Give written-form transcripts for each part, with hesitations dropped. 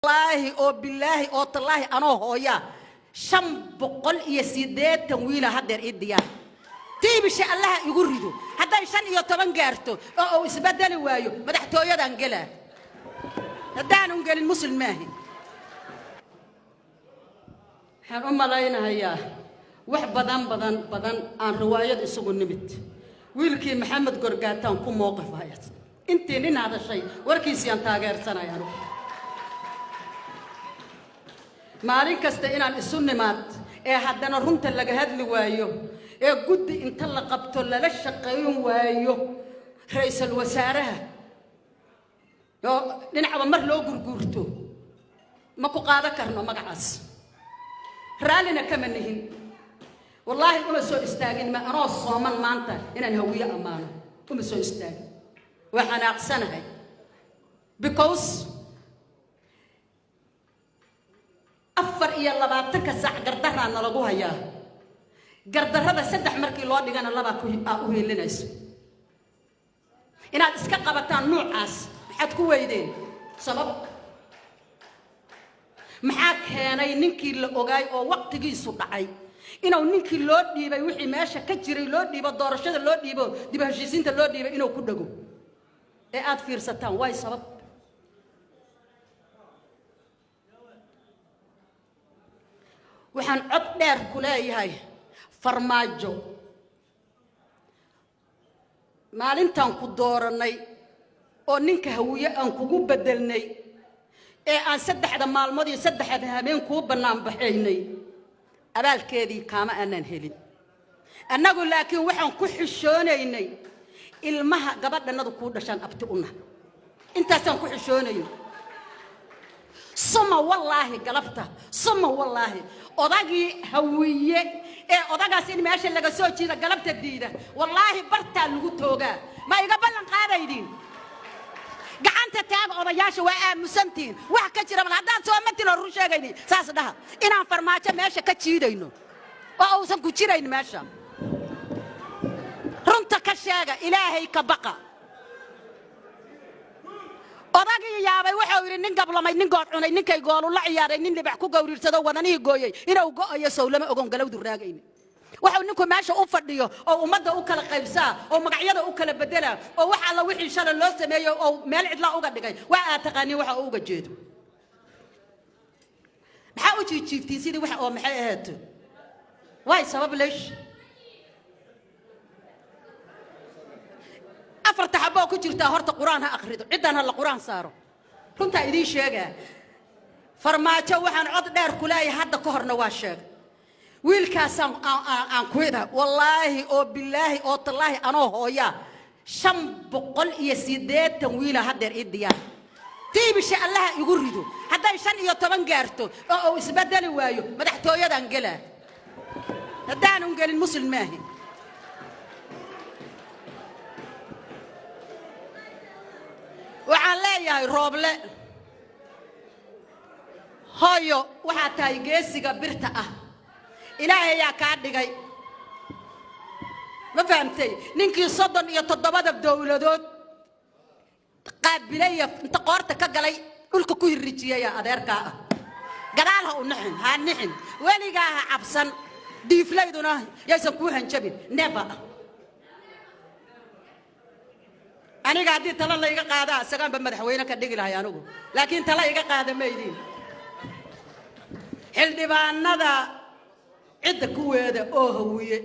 والله أو بالله أو تالله أنا هويا شم بقول يسيدات تمويله هدر إديان تيجي شيء الله يقوله هذا إنسان يطبن جارته أو يسبدل وايو ما تحتوي هذا أنجله هذا أنجل المسلم ماهي حرام علينا هيا wax badan aan riwaayad isugu nimid wiilkii maxamed gorgaataan ku mowqif hayad intii nin hadashay warkiisii aan taageersanayaan maalin kasta inaan isu nimaad ee haddana runta laga hadli waayo ee guddi inta la qabto lala shaqeyn waayo ra'iisul wasaaraha oo dhinacba mar loo gurguurto ma ku qaada karno magacaas raalina kama nihin والله أنا سو استاجن ما أنا صامن مانتا إن الهوية أمانة أنا سو استاجن وأنا أقسنها because أفر إيا الله بعتك الساعة قردها أنا لقوها يا قردها هذا سدح مركي لوادي أنا الله بأكوه لناس إن الإسكاق بتاع نوع عاس حتكون يدين سبب محاك هنا ينكي الأوجاي أو وقت جي صدعي إنه نيكي لود ديبا وحي ماشا كتيري لود ديبا دورشة لود ديبا ديبا هشيسين لود ديبا إنه كدقو إيه آد فير ستان واي سبب وحان عطنير كلاي هاي فرماجو مالنتان كدورني أو نينك هوية أنكو بدلني إيه آن سدح دا مالمودي سدح دا هامين كو بنام بحيني abaalkeedii kaama aanan helin annagu laakiin waxaan ku xishoonaynay ilmaha gabadhanadu ku dhashan abti una intaasaan ku xishoonaynay soma wallahi galabta soma wallahi odagii hawiye ee odagaas in meesha laga soo jiida galabta diida wallahi bartaa lagu toogaa ma iga ballan qaadaydin gacanta taag odayaasha waa aamusantiin wax ka jira haddaan soo matilo run sheegayni saas dhaha inaan farmaajo meesha ka jiidayno oo uusan ku jirayn meesha runta ka sheega ilaahay ka baqa odagii yaabay wuxuu yiri nin gablamay nin good cunay ninkay goolu la ciyaaray nin libax ku gowriirsado wadanihii gooyay inuu go'ayo sawlama ogon galowdu raagayni waxuu ninku meesha u fadhiyo oo ummadda u kala qaybsaa oo magacyada u kala bedela oo waxa alla wixii shala loo sameeyo oo meel cidla uga dhigay waa aad taqaani waxa uu uga jeedo maxaa u jiiftii sidii waxa oo maxay ahayd way sabab leesh afarta xabo ku jirta horta quraan ha akhrido cidan hal quraan saaro runta idin sheega farmaajo waxaan cod dheer ku leeyahay hadda ka horna waa sheeg wiilkaasaan aan kuwada wallaahi oo bilaahi oo tallaahi anoo hooya 580 wiila hadeer idiyaan tiibi shay allah igu rido haday 15 gaarto oo isbedeli waayo madaxtooyadan gala hadaan galin muslim maahi waxaan leeyahay rooble hooyo waxa tahay geesiga birta ah إلهي يا كادجاي ما فهمتي نينكي صدن يتضبط بدولة دوت قابلية أنت قارتك كجلي قلك كوي الرجية يا أديركا قالها ونحن هنحن ولي جاها عبسن دي فلايدنا يسكوها نشبين نبأ أنا قاعد تلا الله يجا قاعدة سكان بمدحوينك الدقيلة يا نبو لكن تلا يجا قاعدة ميدين حل دبان نذا عدة كويدة هوية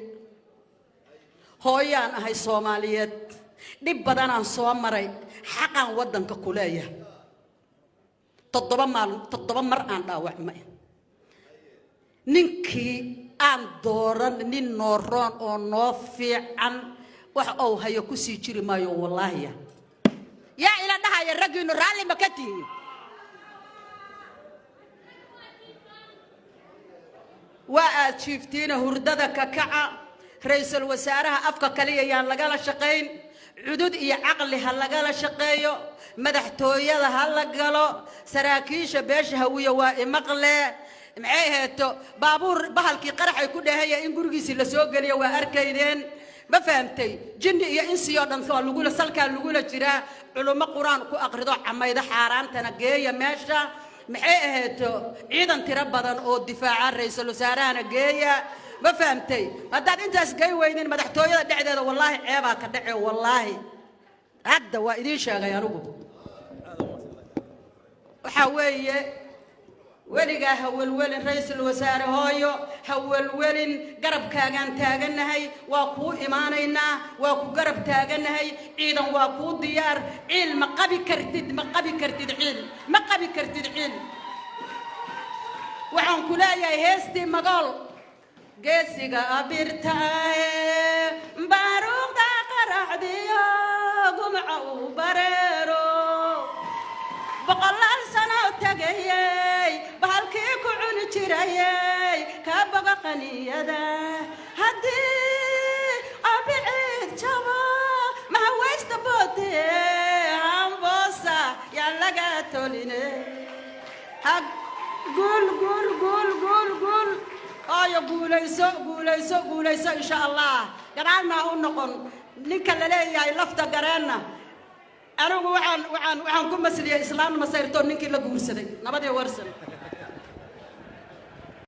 هويان هاي صوماليات دي بدانا صومري حقا ودن ككولاية تضبمر عن داوع ماي ننكي عن دوران نين نوران او نوفي عن وح او هيا كسي جري مايو والله يا إلى دها يا رجل رالي مكتي وأشوفتين هردة ككعة رئيس الوزراء أفكا كليا يان لقالا شقين عدود إيا عقلها لقالا شقيو مدحتويا هلقالو سراكيش بيش هوية وإمقلة معيهتو بابور بحالكي قرح يكون هيا إن قرقيسي لسوق ليا وأركيدين ما فهمتي جندي يا إنسي يودن ثوال لقولة سلكا لقولة جرا علوم قرآن كو أقرضو عما إذا حاران تنقيا ماشا maxay ahayto ciidan tiro badan oo difaaca ra'iisul wasaarahana geeya ma fahamtay haddaad intaas gey weydin madaxtooyada dhexdeeda wallaahi ceebaa ka dhace wallaahi hadda waa idiin sheegay anigu waxaa weeye weligaa ha welwelin ra'iisul wasaare hooyo ha welwelin garabkaagaan taaganahay waa kuu imaanaynaa waa ku garab taaganahay ciidan waa kuu diyaar ciil ma qabi kartid ciil ma qabi kartid ciil waxaan ku leeyahay heestii magool geesiga abirtaaye baaruuqda qaracdiyo gumca uu bareero boqolaal sano tagayay bahalkii ku cuni jirayay ka baga qaniyada haddii abiciid jabo mahawaysta boode amboosa yaa laga toline hag gul ayo guulayso insha allah garaana u noqon ninka la leeyahay lafta gareena anigu waxaan ku masliyay islaam masayrto ninkii la guursaday nabadii warsan